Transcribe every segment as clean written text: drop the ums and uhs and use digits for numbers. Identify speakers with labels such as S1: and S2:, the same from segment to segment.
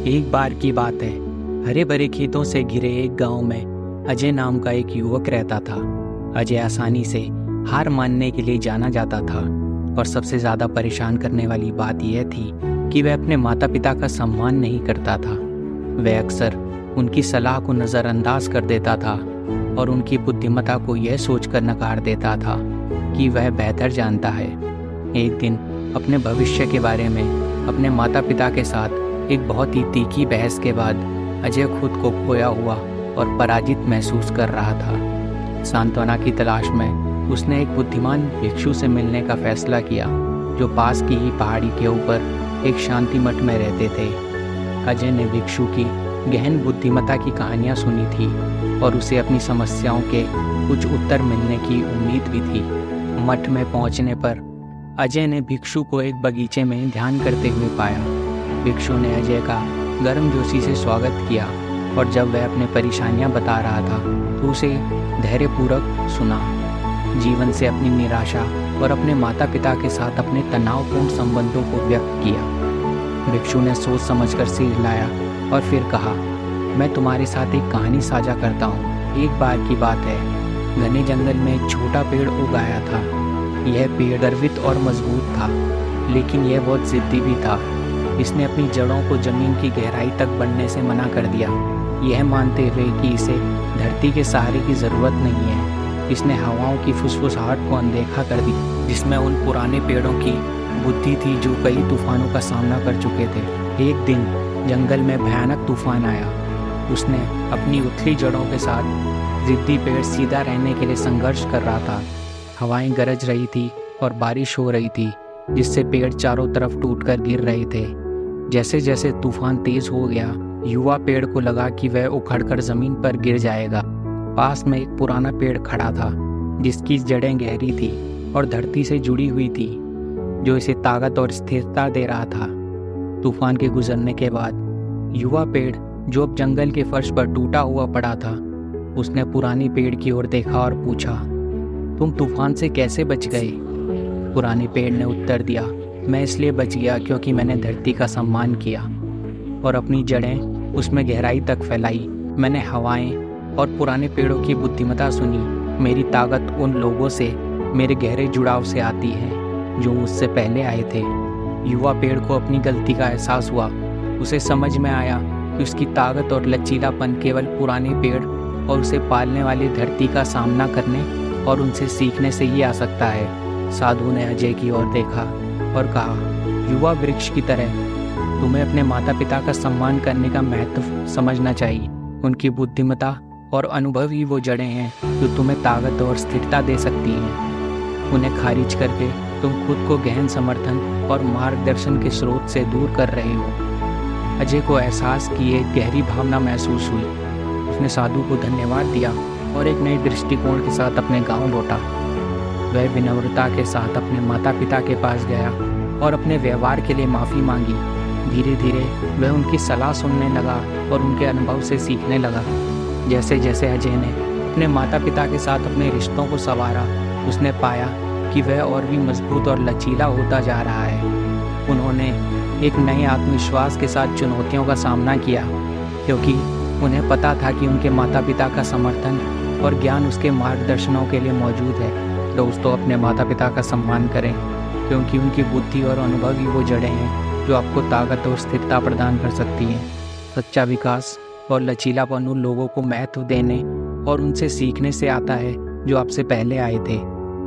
S1: एक बार की बात है, हरे भरे खेतों से घिरे एक गांव में अजय नाम का एक युवक रहता था। अजय आसानी से हार मानने के लिए जाना जाता था और सबसे ज़्यादा परेशान करने वाली बात यह थी कि वह अपने माता पिता का सम्मान नहीं करता था। वह अक्सर उनकी सलाह को नज़रअंदाज कर देता था और उनकी बुद्धिमत्ता को यह सोचकर नकार देता था कि वह बेहतर जानता है। एक दिन अपने भविष्य के बारे में अपने माता पिता के साथ एक बहुत ही तीखी बहस के बाद अजय खुद को खोया हुआ और पराजित महसूस कर रहा था। सांत्वना की तलाश में उसने एक बुद्धिमान भिक्षु से मिलने का फैसला किया जो पास की ही पहाड़ी के ऊपर एक शांति मठ में रहते थे। अजय ने भिक्षु की गहन बुद्धिमत्ता की कहानियाँ सुनी थी और उसे अपनी समस्याओं के कुछ उत्तर मिलने की उम्मीद भी थी। मठ में पहुंचने पर अजय ने भिक्षु को एक बगीचे में ध्यान करते हुए पाया। भिक्षु ने अजय का गर्मजोशी से स्वागत किया और जब वह अपनी परेशानियां बता रहा था तो उसे धैर्यपूर्वक सुना। जीवन से अपनी निराशा और अपने माता पिता के साथ अपने तनावपूर्ण संबंधों को व्यक्त किया। भिक्षु ने सोच समझकर सिर हिलाया और फिर कहा, मैं तुम्हारे साथ एक कहानी साझा करता हूँ। एक बार की बात है, घने जंगल में एक छोटा पेड़ उग आया था। यह पेड़ गर्वित और मजबूत था, लेकिन यह बहुत जिद्दी भी था। इसने अपनी जड़ों को जमीन की गहराई तक बढ़ने से मना कर दिया, यह मानते हुए कि इसे धरती के सहारे की ज़रूरत नहीं है। इसने हवाओं की फुसफुसाहट को अनदेखा कर दी जिसमें उन पुराने पेड़ों की बुद्धि थी जो कई तूफानों का सामना कर चुके थे। एक दिन जंगल में भयानक तूफान आया। उसने अपनी उथली जड़ों के साथ जिद्दी पेड़ सीधा रहने के लिए संघर्ष कर रहा था। हवाएं गरज रही थी और बारिश हो रही थी जिससे पेड़ चारों तरफ टूटकर गिर रहे थे। जैसे जैसे तूफान तेज हो गया, युवा पेड़ को लगा कि वह उखड़कर जमीन पर गिर जाएगा। पास में एक पुराना पेड़ खड़ा था जिसकी जड़ें गहरी थी और धरती से जुड़ी हुई थी, जो इसे ताकत और स्थिरता दे रहा था। तूफान के गुजरने के बाद युवा पेड़ जो अब जंगल के फर्श पर टूटा हुआ पड़ा था, उसने पुरानी पेड़ की ओर देखा और पूछा, तुम तूफान से कैसे बच गए? पुराने पेड़ ने उत्तर दिया, मैं इसलिए बच गया क्योंकि मैंने धरती का सम्मान किया और अपनी जड़ें उसमें गहराई तक फैलाई। मैंने हवाएं और पुराने पेड़ों की बुद्धिमत्ता सुनी। मेरी ताकत उन लोगों से, मेरे गहरे जुड़ाव से आती है जो मुझसे पहले आए थे। युवा पेड़ को अपनी गलती का एहसास हुआ। उसे समझ में आया कि उसकी ताकत और लचीलापन केवल पुराने पेड़ और उसे पालने वाली धरती का सामना करने और उनसे सीखने से ही आ सकता है। साधु ने अजय की ओर देखा और कहा, युवा वृक्ष की तरह तुम्हें अपने माता पिता का सम्मान करने का महत्व समझना चाहिए। उनकी बुद्धिमत्ता और अनुभव ही वो जड़ें हैं जो तुम्हें ताकत और स्थिरता दे सकती हैं। उन्हें खारिज करके तुम खुद को गहन समर्थन और मार्गदर्शन के स्रोत से दूर कर रहे हो। अजय को एहसास की एक गहरी भावना महसूस हुई। उसने साधु को धन्यवाद दिया और एक नए दृष्टिकोण के साथ अपने गाँव लौटा। वह विनम्रता के साथ अपने माता पिता के पास गया और अपने व्यवहार के लिए माफ़ी मांगी। धीरे धीरे वह उनकी सलाह सुनने लगा और उनके अनुभव से सीखने लगा। जैसे जैसे अजय ने अपने माता पिता के साथ अपने रिश्तों को संवारा, उसने पाया कि वह और भी मजबूत और लचीला होता जा रहा है। उन्होंने एक नए आत्मविश्वास के साथ चुनौतियों का सामना किया क्योंकि उन्हें पता था कि उनके माता पिता का समर्थन और ज्ञान उसके मार्गदर्शनों के लिए मौजूद है। दोस्तों, अपने माता पिता का सम्मान करें क्योंकि उनकी बुद्धि और अनुभव ही वो जड़ें हैं जो आपको ताकत और स्थिरता प्रदान कर सकती हैं। सच्चा विकास और लचीलापन उन लोगों को महत्व देने और उनसे सीखने से आता है जो आपसे पहले आए थे।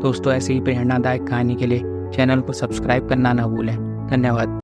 S1: दोस्तों, ऐसे ही प्रेरणादायक कहानी के लिए चैनल को सब्सक्राइब करना ना भूलें। धन्यवाद।